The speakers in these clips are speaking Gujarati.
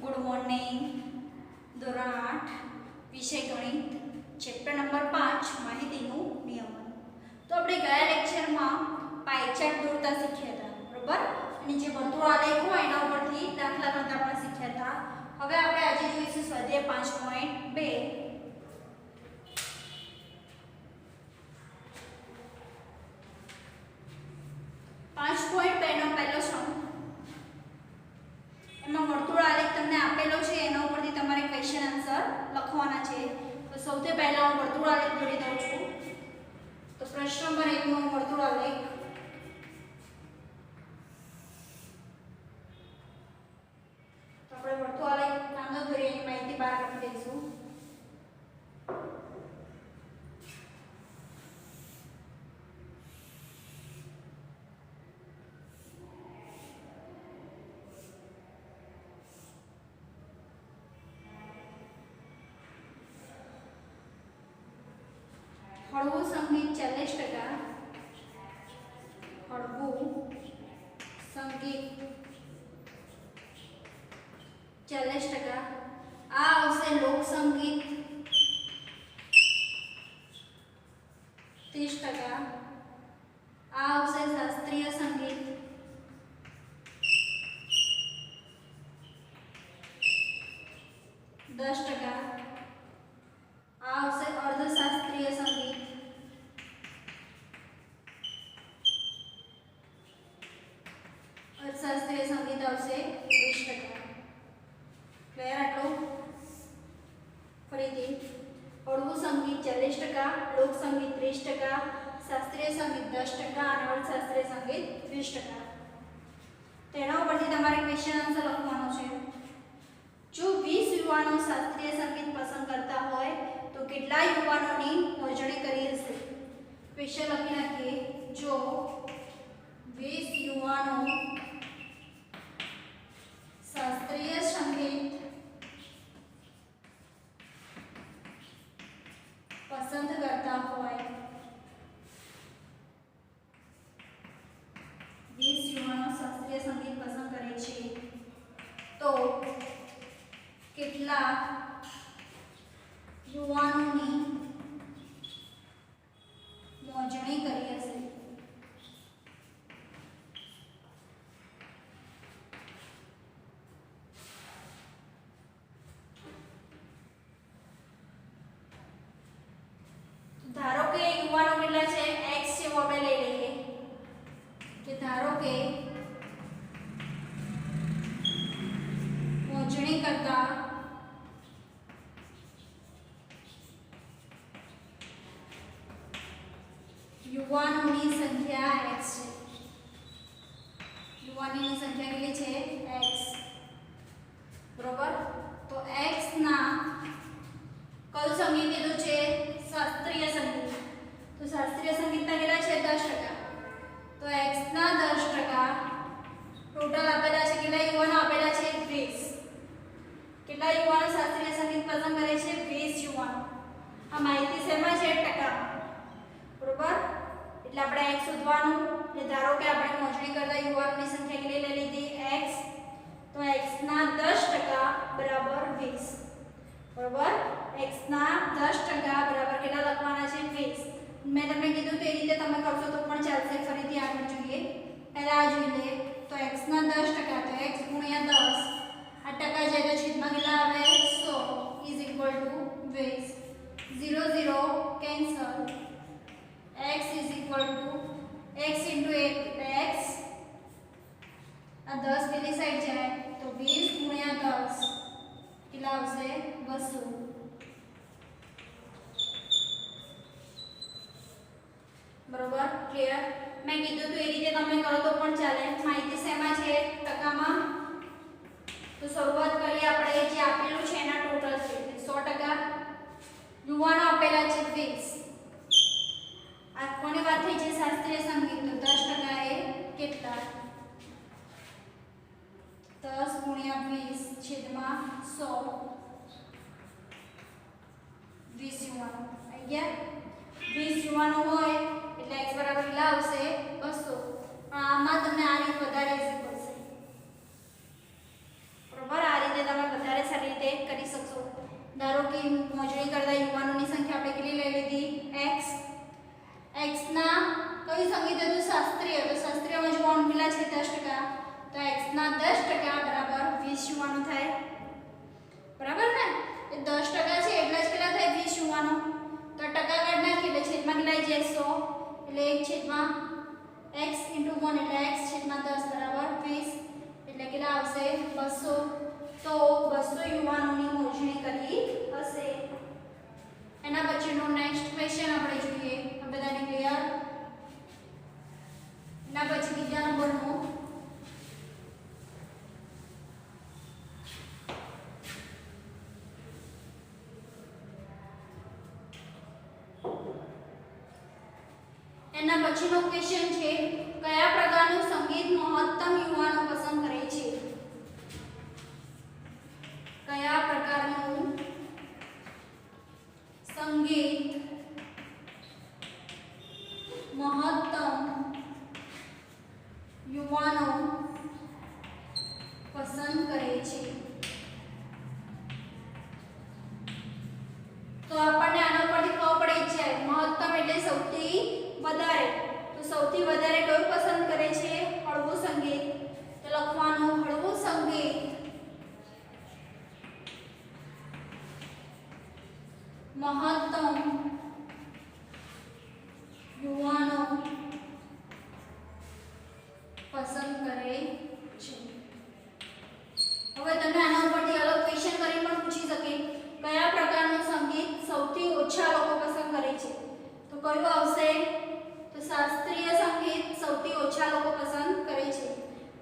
Good morning. ધોરણ 8 વિષય ગણિત ચેપ્ટર નંબર 5 માહિતીનું નિયમન. તો આપણે ગયા લેક્ચરમાં પાઈ ચાર્ટ દોરતા શીખ્યા હતા, બરોબર? અને જે વર્તુળ આલેખ હોય એના ઉપરથી દાખલા ગણતા પણ શીખ્યા હતા. હવે આપણે આજે જોઈશું સ્વાધ્યાય 5.2. 5.2 નો પહેલો સમ. એમાં વર્તુળ આલેખ તમને આપેલો છે, એના ઉપરથી તમારે ક્વેશ્ચન આન્સર લખવાના છે. તો સૌથી પહેલા હું વર્તુળ આલેખ દોરી દઉં છું. તો પ્રશ્ન નંબર 1 નો વર્તુળ આલેખ. તો આપણે વર્તુળ આલેખ કાંદો દોરી એની માહિતી બહાર લખી દઈશું. હળવું સંગીત 40%, હળવું સંગીત 40%. આ આવશે લોક સંગીત 30%. આ આવશે શાસ્ત્રીય સંગીત 10%. આ આવશે અર્ધશાસ્ત્રીય સંગીત 20%. ક્લિયર આટલું? ફરીથી હળવું સંગીત 40%, લોક સંગીત 30%, શાસ્ત્રીય સંગીત 10% અને અર્ધશાસ્ત્રીય સંગીત 20%. તેના ઉપરથી તમારે ક્વેશ્ચન આન્સર લખવાનો છે. જો 20 યુવાનો શાસ્ત્રીય સંગીત પસંદ કરતા હોય તો કેટલા યુવાનોની મોજણી કરી હશે? ક્વેશ્ચન લખી નાખીએ. જો 20 યુવાનો શાસ્ત્રીય સંગીત પસંદ કરતા હોય, 20 યુવાનો શાસ્ત્રીય સંગીત પસંદ કરે છે તો કેટલા યુવાનોની મોજણી કરી હશે? ધારો કે યુવાનો કેટલા છે? x છે, આપણે લઈ લઈએ કે ધારો કે મોજણી કરતા યુવાનોની સંખ્યા x છે. યુવાનોની સંખ્યા કેટલી છે? x. બરોબર? તો x ના કયું સંગીત કીધું છે? શાસ્ત્રીય સંગીત. તો શાસ્ત્રીય સંગીતના કેટલા છે? 10%. તો x ના 10% ટોટલ આપેલા છે. કેટલા યુવાનો આપેલા છે? 20. કેટલા યુવાનો શાસ્ત્રીય સંગીત પસંદ કરે છે? 20 યુવાનો. આ માહિતી શેમાં છે? ટકામાં. બરોબર? એટલે આપણે x શોધવાનું. એટલે ધારો કે આપણે મોજણી કરતા યુવાનોની સંખ્યા કેટલી લઈ લીધી? x. તો x ના 10% બરાબર 20. બરોબર? x ના 10% બરાબર કેટલા લખવાના છે? 20. મેં તમને કીધું તે રીતે તમે કરશો તો પણ ચાલશે. ફરીથી આગળ જોઈએ. પહેલા આ જોઈ લે. તો x ના 10% તો x ગુણ્યા 10. આ ટકા જાય તો છેદમાં કેટલા આવે? 100 is equal to 20. 0 0 cancel. x is equal to x into 1 એટલે x. આ 10 પેલી સાઈડ જાય તો 20 ગુણ્યા 10 કેટલા આવશે? 200. બરોબર? ક્લિયર? મેં કીધું તો એ રીતે તમે કરો તો પણ ચાલે. માહિતી શેમાં છે? ટકામાં. તો શરૂઆત કરીએ આપણે. જે આપેલું છે એના ટોટલ છે 100%. યુવાનો આપેલા છે 20. આ કોની વાત થઈ છે? શાસ્ત્રીય સંગીત. તો 10% એ કેટલા? 10 ગુણ્યા 20 છેદમાં 100. 20 યુવાનો. આવી ગયા? 20 યુવાનો હોય એટલે x બરાબર કેટલા આવશે? 200. આમાં તમને આ રીત વધારે પડશે. બરોબર? આ રીતે તમે तो x ના 10% બરાબર 20 યુવાનો થાય બરાબર ને એ 10% છે એટલે જ કેટલા થાય 20 યુવાનો તો ટકા કાઢ નાખી એટલે છેદમાં કેટલા જાય 100 એટલે 1 છેદમાં x * 1 એટલે x છેદમાં 10 બરાબર 20 એટલે કેટલા આવશે 200 તો 200 યુવાનોની મોજણી કરી હશે એના પછીનો નેક્સ્ટ ક્વેશ્ચન આપણે જોઈએ આ બધાને ક્લિયર એના પછી બીજા નંબરનો એના પછીનો ક્વેશ્ચન છે કયા પ્રકારનું સંગીત મહત્તમ યુવાનો પસંદ કરે છે કયા પ્રકારનું સંગીત મહત્તમ યુવાનો પસંદ કરે છે તો આપણને આના પરથી ખબર પડી જ જાય મહત્તમ એટલે સૌથી વધારે તો સૌથી વધારે કયું પસંદ કરે છે હળવું સંગીત તો લખવાનું હળવું સંગીત મહત્તમ યુવાનો પસંદ કરે છે હવે તમને આના ઉપરથી અલગ ક્વેશ્ચન કરી પણ પૂછી શકે કયા પ્રકારનું સંગીત સૌથી ઓછા લોકો પસંદ કરે છે તો કયું આવશે તો શાસ્ત્રીય સંગીત સૌથી ઓછા લોકો પસંદ કરે છે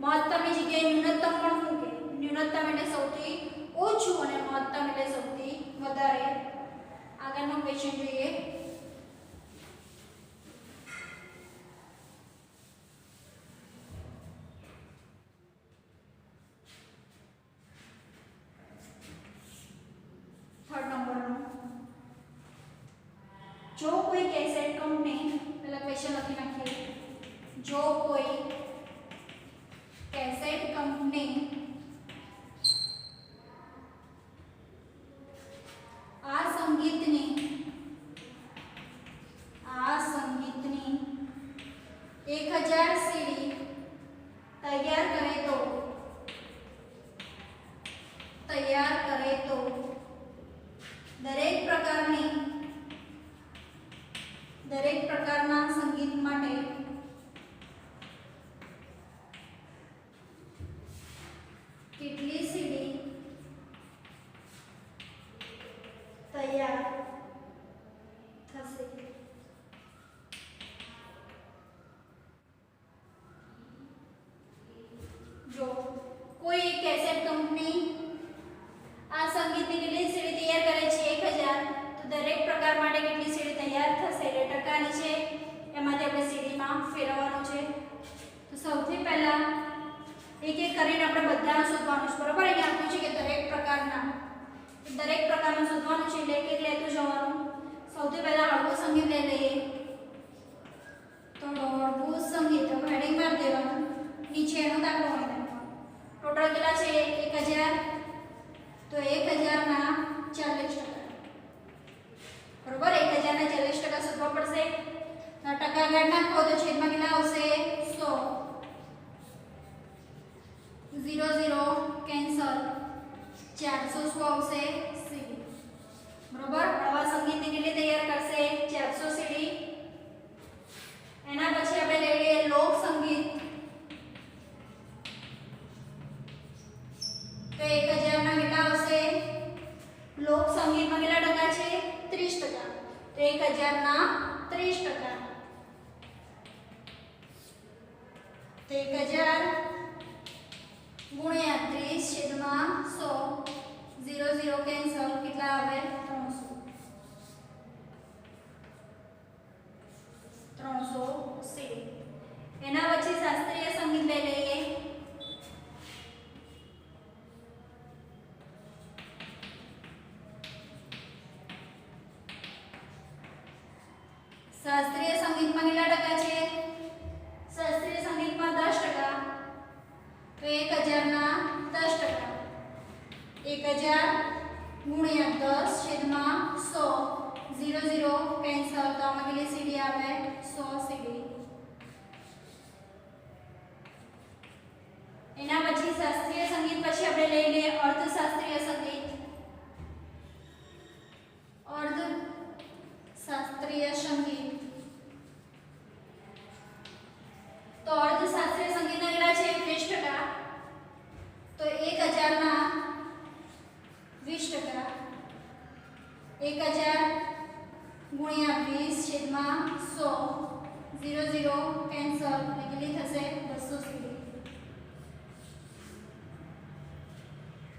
મહત્તમની જગ્યાએ ન્યૂનતમ પણ મૂકે ન્યૂનતમ એટલે સૌથી ઓછું અને મહત્તમ એટલે સૌથી વધારે આગળનો ક્વેશ્ચન જોઈએ થર્ડ નંબરનો જો કોઈ કેસેટ કંપની પહેલા ક્વેશ્ચન લખી નાખીએ જો કોઈ કેસેટ કંપની આ સંગીતની 1000 સીડી તૈયાર કરે તો દરેક પ્રકારના સંગીત માટે કેટલી સીડી તૈયાર થશે જો કોઈ એક કેસેટ કંપની આ સંગીતની કેટલી સીડી તૈયાર કરે છે 1000 તો દરેક પ્રકાર માટે કેટલી સીડી તૈયાર થશે એટલે ટકાની છે એમાંથી આપણે સીડીમાં ફેરવવાનું છે તો સૌથી પહેલા એક એક કરીને આપણે બધાને શોધવાનું છે બરોબર અહીંયા આપ્યું છે કે દરેક પ્રકારનું શોધવાનું છે એટલે એક એક લેતું જવાનું સૌથી પહેલા હળવું સંગીત લઈ લઈએ તો હળવું સંગીત હેડિંગ મારી દેવાનું નીચે એનો દાખલો હોય ટોટલ કેટલા છે 1000 તો 1000 ના 40% બરોબર 1000 ના 40% શોધવા પડશે તો ટકા કાઢ નાખો તો છેદમાં કેટલા આવશે 100 0 0 કેન્સલ 400 શું આવશે સીડી બરોબર હળવા સંગીતની કેટલી તૈયાર કરશે 400 સીડી એના પછી આપણે લઈ લઈએ લોક સંગીત તો 1000 ના કેટલા આવશે લોક સંગીતમાં કેટલા ટકા છે 30% તો 1000 ના 30% તો 1000 ગુણ્યા 30 છેદમાં 100 0 0 કેન્સલ કેટલા આવે 300 સીડી એના પછી શાસ્ત્રીય સંગીત લઈ લઈએ શાસ્ત્રીય સંગીતમાં કેટલા ટકા છે શાસ્ત્રીય સંગીતમાં 10% તો 1000 ના 10% 1000 ગુણ્યા 10 છેદમાં 100 0 0 કેન્સલ તો આમાં કેટલી સીડી આવે 100 સીડી આપણે લઈ લઈએ અર્ધશાસ્ત્રીય સંગીત. અર્ધશાસ્ત્રીય સંગીત. તો અર્ધશાસ્ત્રીય સંગીતના કેટલા છે 20%. તો 1000 ના 20%. 1000 ગુણ્યા 20/100. 0 0 કેન્સલ એટલે કેટલી થશે 200 સીડી.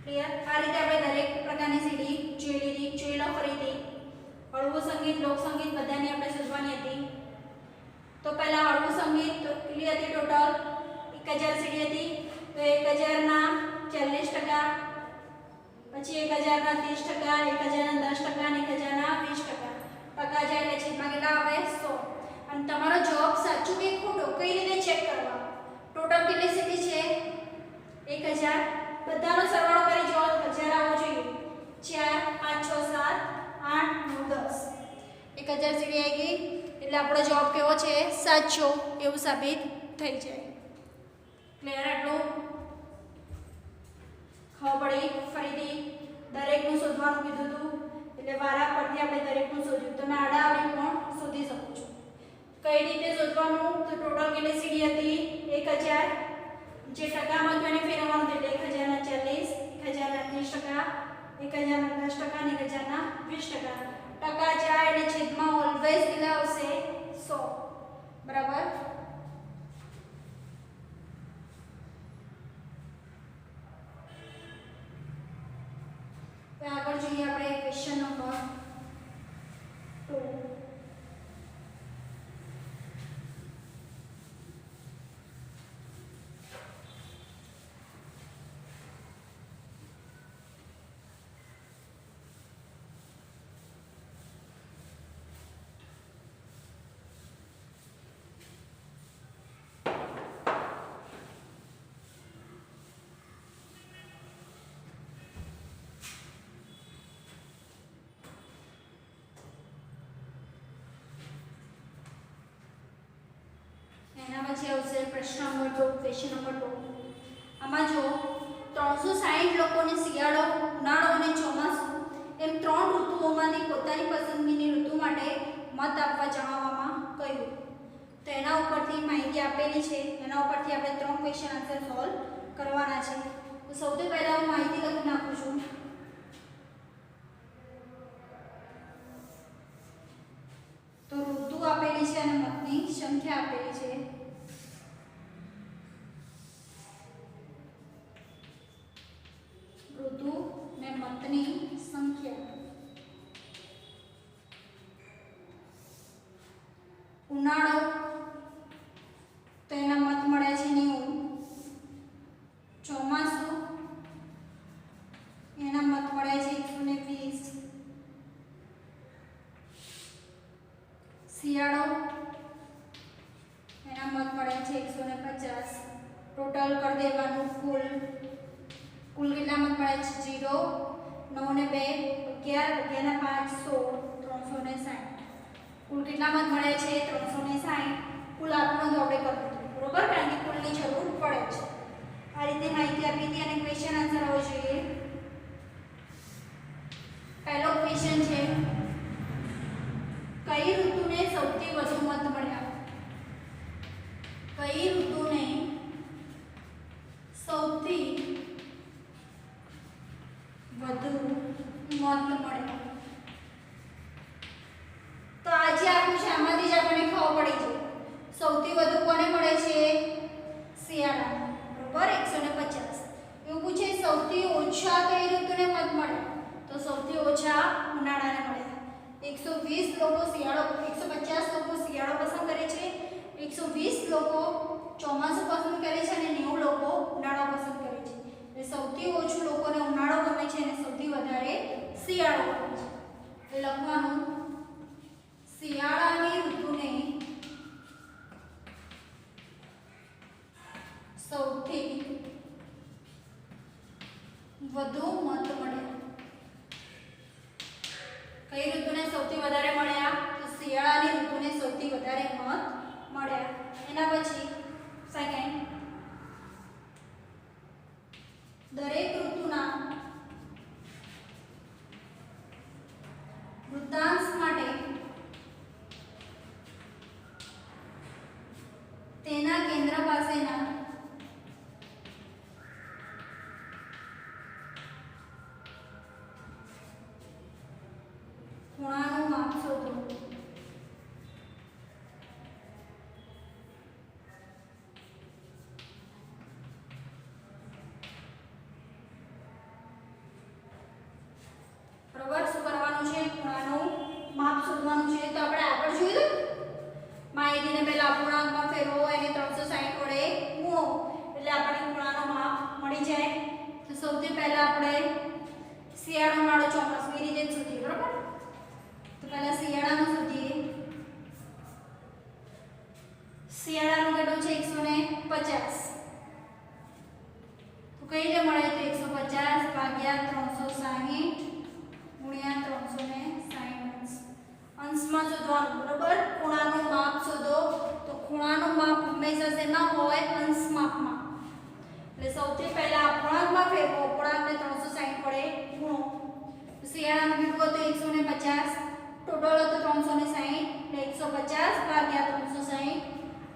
ક્લિયર? આ રીતે આપણે દરેક પ્રકારની સીડી જોઈ લીધી. જોઈ લો ફરીથી. હળવું સંગીત, લોક સંગીત બધાની આપણે શોધવાની હતી. તો પહેલા હળવું સંગીત તો કેટલી હતી ટોટલ 1000 સીડી હતી. તો 1000 ના 40%, પછી 1000 ના 30%, 1000 ના 10% અને 1000 ના 20%. ટકા જાય એટલે છેદમાં કેટલા આવે 100. અને તમારો જવાબ સાચો કે ખોટો કઈ રીતે ચેક કરવા? ટોટલ કેટલી સીડી છે 1000. બધાનો સરવાળો કરી જવાબ 1000 આવવો જોઈએ. 4 5 6 7 8 9 10. 1000 સીડી આવી ગઈ એટલે આપણો જવાબ કેવો છે સાચો એવું સાબિત થઈ જાય. ક્લિયર? આટલું ખબર પડી? ફરીથી દરેકનું શોધવાનું કીધું હતું એટલે વારા પરથી આપણે દરેકનું શોધ્યું. તમે આડાઆડી પણ શોધી શકો છો. કઈ રીતે શોધવાનું? તો ટોટલ કેટલી સીડી હતી 1000. જે ટકામાં તો એને ફેરવવાનું એટલે 1000 ના 40, 1000 ના 30%, 1000 ના 10% અને 1000 ના 20%. ટકા જાય એટલે છેદમાં ઓલવેઝ કેટલા આવશે 100. બરાબર? આગળ જોઈએ આપણે ક્વેશ્ચન નંબર 2. એના પછી આવશે પ્રશ્ન નંબર 2. Question number 2. આમાં જો 360 લોકોને શિયાળો, ઉનાળો અને ચોમાસું એમ 3 ઋતુઓમાંથી પોતાની પસંદગીની ઋતુ માટે મત આપવા જણાવવામાં કહ્યું. તો એના ઉપરથી માહિતી આપેલી છે. એના ઉપરથી આપણે 3 ક્વેશ્ચન આન્સર સોલ્વ કરવાના છે. તો સૌથી પહેલા હું માહિતી લખી નાખું છું. તો ઋતુ આપેલી છે અને મતની સંખ્યા આપેલી છે. ઋતુ ને મતની સંખ્યા. ઉનાળો તો એના મત મળે છે 90. ચોમાસું એના મત મળે છે 120. શિયાળો એના મત મળે છે 150. ટોટલ કરી દેવાનું કુલ કેટલા મત મળે છે 0 9 ને 2 11 11 ને 5 16 360. કુલ કેટલા મત મળે છે 360. કુલ આપણો તો આપણે કરી દીધું બરોબર, કારણ કે કુલની જરૂર પડે છે. આ રીતે માહિતી આપી હતી અને ક્વેશ્ચન આન્સર આવવો જોઈએ. પહેલો ક્વેશ્ચન છે કઈ ઋતુને સૌથી વધુ મત મળ્યા? કઈ ઋતુને સૌથી વધુ મત મળ્યા? તો આજે આપ્યું છે આમાંથી જ આપણને ખબર પડી છે. સૌથી વધુ કોને મળે છે? શિયાળા. બરોબર 150. એવું પૂછે સૌથી ઓછા કઈ ઋતુને મત મળ્યા? તો સૌથી ઓછા ઉનાળાને મળ્યા. 120 લોકો શિયાળો, 150 લોકો શિયાળો પસંદ કરે છે, 120 લોકો ચોમાસું પસંદ કરે છે અને 90 લોકો ઉનાળો પસંદ કરે છે. એટલે સૌથી ઓછું લોકોને ઉનાળો ગમે છે અને સૌથી વધારે શિયાળો ગમે છે. એટલે લખવાનું શિયાળાની ઋતુને સૌથી વધુ મત મળ્યા. કઈ ઋતુને સૌથી વધારે મળ્યા? તો શિયાળાની ઋતુને સૌથી વધારે મત મળ્યા. એના પછી સેકન્ડ, દરેક ઋતુ શોધવાનું બરોબર ખૂણાનું માપ શોધો તો ખૂણાનું માપ હંમેશા શેમાં હોય અંશ માપમાં એટલે સૌથી પહેલા અપૂર્ણાંકમાં ફેરવો અપૂર્ણાંકને 360 વડે ગુણો શિયાળાનું બીજું હતું 150 ટોટલ હતું 360 એટલે 150 ભાગ્યા 360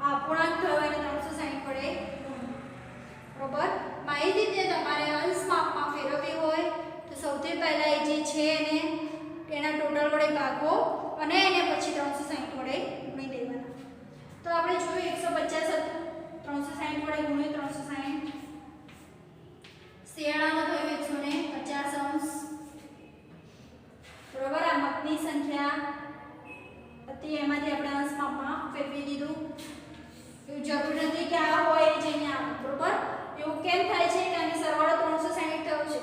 આ અપૂર્ણાંક થયો એટલે 360 વડે ગુણો બરોબર માહિતી જે તમારે અંશ માપમાં ફેરવવી હોય તો સૌથી પહેલા એ જે છે એને એના ટોટલ વડે ભાગો અને એને પછી 360 વડે ગુણી દેવાના તો આપણે જોયું 150 હતું 360 વડે ગુણ્યું 360 શિયાળામાં થયું 150 અંશ બરોબર આ મતની સંખ્યા હતી એમાંથી આપણે અંશ માપમાં ફેરવી દીધું એવું જરૂરી નથી કે આ હોય એ જ અહીંયા આવે બરોબર એવું કેમ થાય છે કે આની સરવાળો 360 થયો છે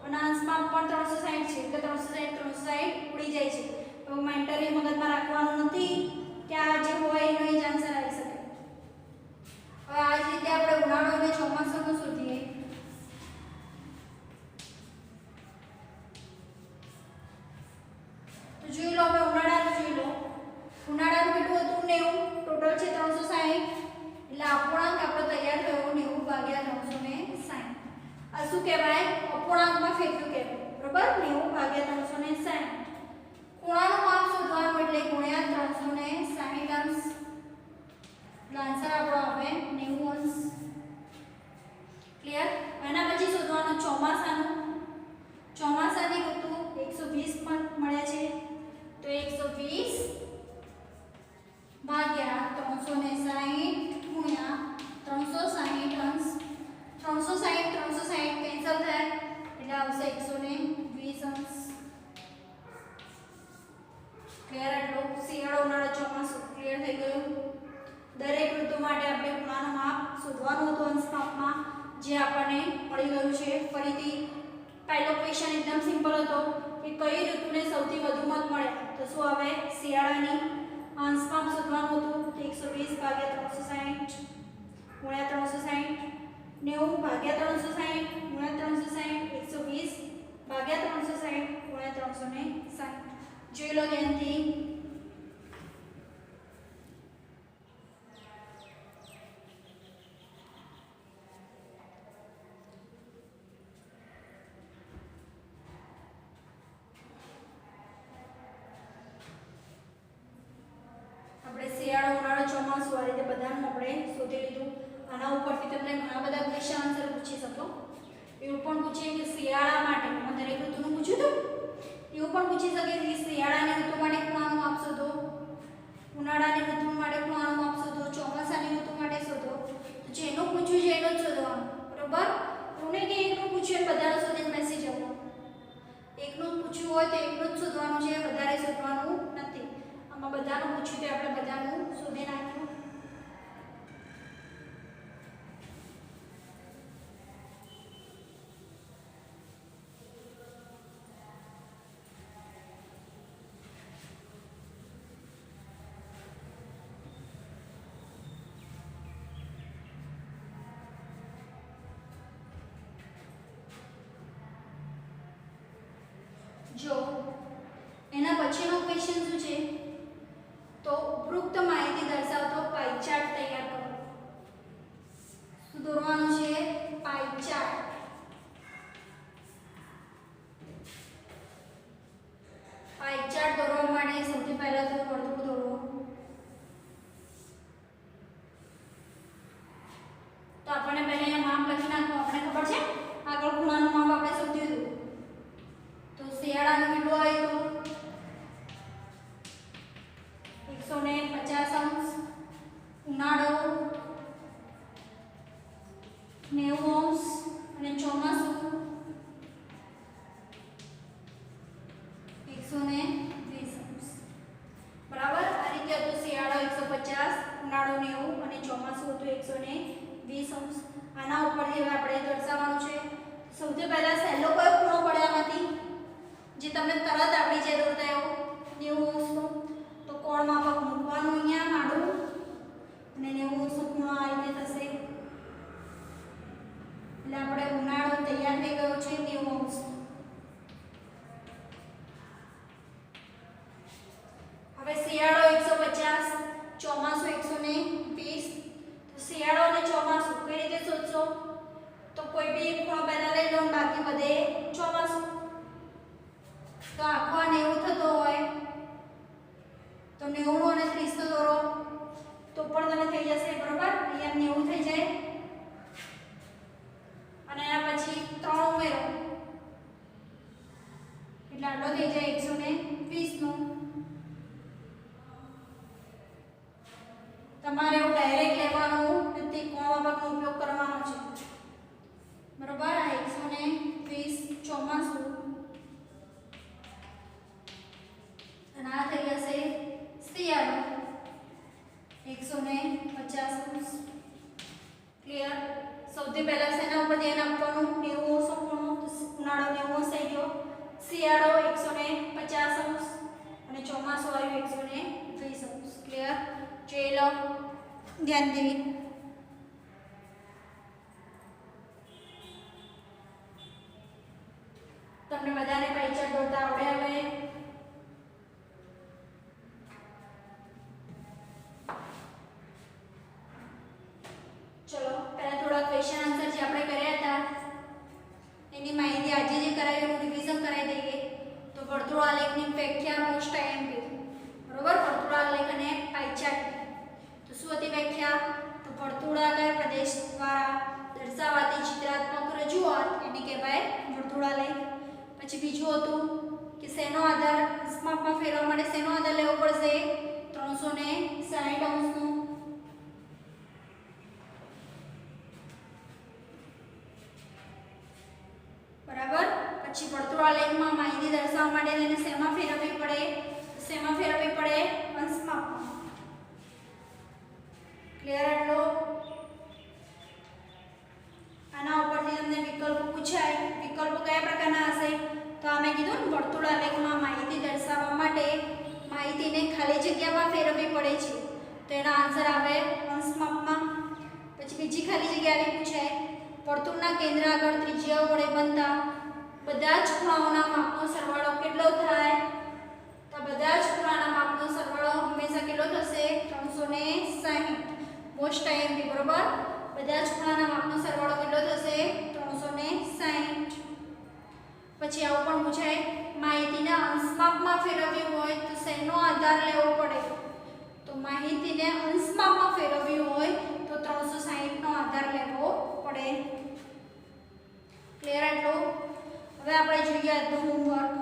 અને અંશ માપ પણ 360 છે એટલે 360 ઉડી જાય છે તો મેન્ટલી મગજમાં રાખવાનું નથી કે આ જે હોય એનો જ આન્સર આવી શકે હવે આ જ રીતે આપણે ઉનાળો અને ચોમાસાનું શોધીએ તો જોઈ લો હવે ઉનાળાનું જોઈ લો ઉનાળાનું કેટલું હતું 90 ટોટલ છે 360 એટલે અપૂર્ણાંક આપણો તૈયાર થયો 90 ભાગ્યા 360 આ શું કહેવાય અપૂર્ણાંકમાં ફેરવ્યું કહેવાય બરોબર 90 ભાગ્યા 360 ખૂણાનું માપ શોધવાનું એટલે ગુણ્યા 360 અંશ આન્સર આપણો આવે 90 અંશ ક્લિયર એના પછી શોધવાનું ચોમાસાની ઋતુ 120 પણ મળે છે તો 120 ભાગ્યા 360 ગુણ્યા 360 અંશ 360 કેન્સલ થાય એટલે આવશે 120 અંશ ક્લિયર આટલો શિયાળો ઉનાળો ચોમાસું ક્લિયર થઈ ગયું દરેક ઋતુ માટે આપણે ખૂણાનું માપ શોધવાનું હતું અંશ માપમાં જે આપણને મળી ગયું છે ફરીથી પહેલો ક્વેશ્ચન એકદમ સિમ્પલ હતો કે કઈ ઋતુને સૌથી વધુ મત મળે તો શું આવે શિયાળાની અંશ માપ શોધવાનું હતું 120 ભાગ્યા 360 ગુણ્યા 360 90 ભાગ્યા 360 ગુણ્યા 360 120 ભાગ્યા 360 ગુણ્યા 360 જોઈ લો ધ્યાનથી આપણે શિયાળો ઉનાળો ચોમાસું આ રીતે બધાનું આપણે શોધી લીધું આના ઉપરથી તમને ઘણા બધા ક્વેશ્ચન આન્સર પૂછી શકો એવું પણ પૂછે કે શિયાળા માટે દરેક ઋતુનું પૂછ્યું હતું એવું પણ પૂછી શકે કે શિયાળાની ઋતુ માટે ખૂણાનું માપ શોધો ઉનાળાની ઋતુ માટે ખૂણાનું માપ શોધો ચોમાસાની ઋતુ માટે શોધો તો જેનું પૂછ્યું છે એનું જ શોધવાનું બરોબર કોને કે એકનું પૂછ્યું બધાનું શોધીને મેસેજ આવવાનો એકનું પૂછ્યું હોય તો એકનું જ શોધવાનું છે વધારે શોધવાનું નથી આમાં બધાનું પૂછ્યું તો આપણે બધાનું શોધી નાખ્યું જો એના પછીનો ક્વેશ્ચન શું છે તો ઉપરોક્ત માહિતી દર્શાવતો પાઈ ચાર્ટ તૈયાર કરો શું દોરવાનું છે પાઈ ચાર્ટ દોરવા માટે સૌથી પહેલા તો વર્તુળ દોરો તો આપણને પહેલા અહીંયા માપ લખી નાખો આપણે ખબર છે આગળ ખૂણાનું માપ આપણે શોધ્યું હતું તો શિયાળાનું કેટલું આવ્યું હતું 150 અંશ ઉનાળો 90 અંશ અને ચોમાસું 120 અંશ બરાબર આ રીતે હતું શિયાળો 150 ઉનાળો 90 અને ચોમાસું હતું 120 અંશ આના ઉપરથી હવે આપણે દર્શાવવાનું છે સૌથી પહેલા સહેલો કયો ખૂણો પડે આમાંથી જે તમને તરત આવડી જાય દોરતા એવો 90 અંશનો તો કોણ માપક મૂકવાનું અહીંયા માડું અને 90 અંશનો ખૂણો આ રીતે થશે એટલે આપણે ઉનાળો તૈયાર થઈ ગયો છે 90 અંશ હવે શિયાળો પૂછશો તો કોઈ બી એક ખૂણો પહેલા લઈ લો, બાકી બધે ચોમાસું. તો આખો 90 થતો હોય તો 90 અને 30 દોરો તો પણ તમે થઈ જશે, બરોબર. અહીંયા 90 થઈ જાય અને એના પછી 3 ઉમેરો એટલે આટલો થઈ જાય 120 નો. તમારે એવું ડાયરેક્ટ લેવાનું નથી, કોણ બાબતનો ઉપયોગ કરવાનો છે, બરોબર. આ 120 ચોમાસું અને આ થઈ જશે શિયાળો 150. ક્લિયર. સૌથી પહેલા શેના ઉપર ધ્યાન આપવાનું? 90 ખૂણો. ઉનાળો 90 થઈ ગયો, શિયાળો 150 અને ચોમાસું આવ્યું 120. ક્લિયર. ચલો ધ્યાન દેવી. તમને બધાને પૈસા દોરતા આવડે? હવે ચલો પહેલા થોડા ક્વેશ્ચન આન્સર જે આપણે કર્યા હતા એની માહિતી આજે જે કરાવી એનું રિવિઝન કરાવી દઈએ. તો વર્તુળાલેખની વ્યાખ્યા મોસ્ટ આઈએમપી, બરોબર. વર્તુળાલેખ અને પાઈ ચાર્ટ. તો શું હતી વ્યાખ્યા? તો વર્તુળાકાર પ્રદેશ દ્વારા દર્શાવાતી ચિત્રાત્મક રજૂઆત એને કહેવાય વર્તુળાલેખ. પછી બીજું હતું કે શેનો આધાર માપમાં ફેરવવા માટે શેનો આધાર લેવો પડશે? 360 અંશનો. બરાબર. પછી વર્તુળાલેખમાં માહિતી દર્શાવવા માટે તેને શેમાં ફેરવવી પડે? શેમાં ફેરવવી પડે? અંશમાં. ક્લિયર? આટલો. આના ઉપરથી તમને વિકલ્પો પૂછાય. વિકલ્પો કયા પ્રકારના હશે? તો અમે કીધું ને વર્તુળાલેખમાં માહિતી દર્શાવવા માટે માહિતીને ખાલી જગ્યામાં ફેરવવી પડે છે, તો એનો આન્સર આવે અંશમાપમાં. પછી બીજી ખાલી જગ્યા આવી પૂછાય, વર્તુળના કેન્દ્ર આગળ ત્રિજ્યાઓ વડે બનતા બધા જ ખૂણાઓના માપનો સરવાળો કેટલો થાય? તો બધા જ ખૂણાના માપનો સરવાળો હંમેશા કેટલો થશે? 360. મોસ્ટ આઈએમપી, બરોબર. બધા જ ખૂણાના માપનો સરવાળો કેટલો થશે? 360. પછી આવું પણ પૂછાય, માહિતીને અંશમાપમાં ફેરવવી હોય તો શેનો આધાર લેવો પડે? તો માહિતીને અંશમાપમાં ફેરવવી હોય તો 360 નો આધાર લેવો પડે. ક્લિયર? આટલું. હવે આપણે જોઈએ આજનું હોમવર્ક.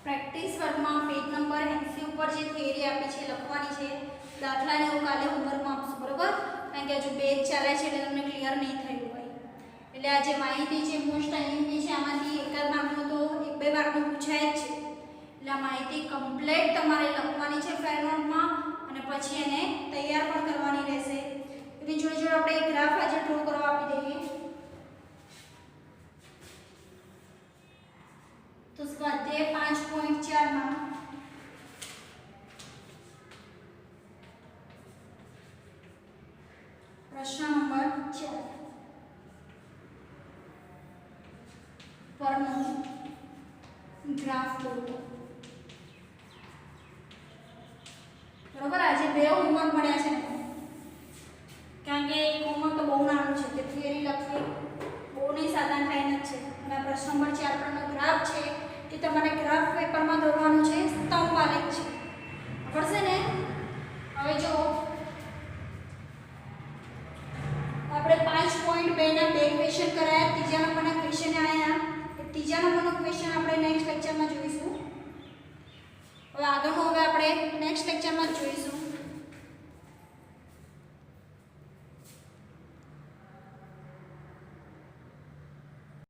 પ્રેક્ટિસ વર્કમાં પેજ નંબર 80 ઉપર જે થિયરી આપી છે લખવાની છે. દાખલાને હું કાલે હોમવર્કમાં આપશું, બરોબર. કારણ કે હજુ બેચ ચાલે છે એટલે તમને ક્લિયર નહીં થયું હોય. એટલે આ જે માહિતી છે મોસ્ટ આઈએમપી છે, આમાંથી એક જ માર્કનું તો 1-2 માર્કનું પૂછાય જ છે. એટલે આ માહિતી કમ્પ્લીટ તમારે લખવાની છે ફેર નોટમાં અને પછી એને તૈયાર પણ કરવાની રહેશે. એની જોડે જોડે આપણે એક ગ્રાફ આજે ડ્રો કરવા આપી દઈએ. તો સ્વાધ્યાય 5.4 માં પ્રશ્ન નંબર 4 પરનો ગ્રાફ દોરો. બરોબર. આજે 2 હોમવર્ક મળ્યા છે કારણ કે એક હોમવર્ક તો બહુ નાનું છે, તે થિયરી લખવી બહુ નહીં, 7 પ્રશ્ન નંબર 4 પરનો ગ્રાફ છે તે તમારે ગ્રાફ પેપરમાં દોરવાનો છે, સ્તંભ આલેખ છે. પડશે ને? હવે જો આપણે 5.2 ના બે ક્વેશ્ચન કરાયા, ત્રીજા નંબરના ક્વેશ્ચન આયા. ત્રીજા નંબરનો ક્વેશ્ચન આપણે નેક્સ્ટ લેક્ચરમાં જોઈશું. હવે આગળનું આપણે નેક્સ્ટ લેક્ચરમાં જોઈશું.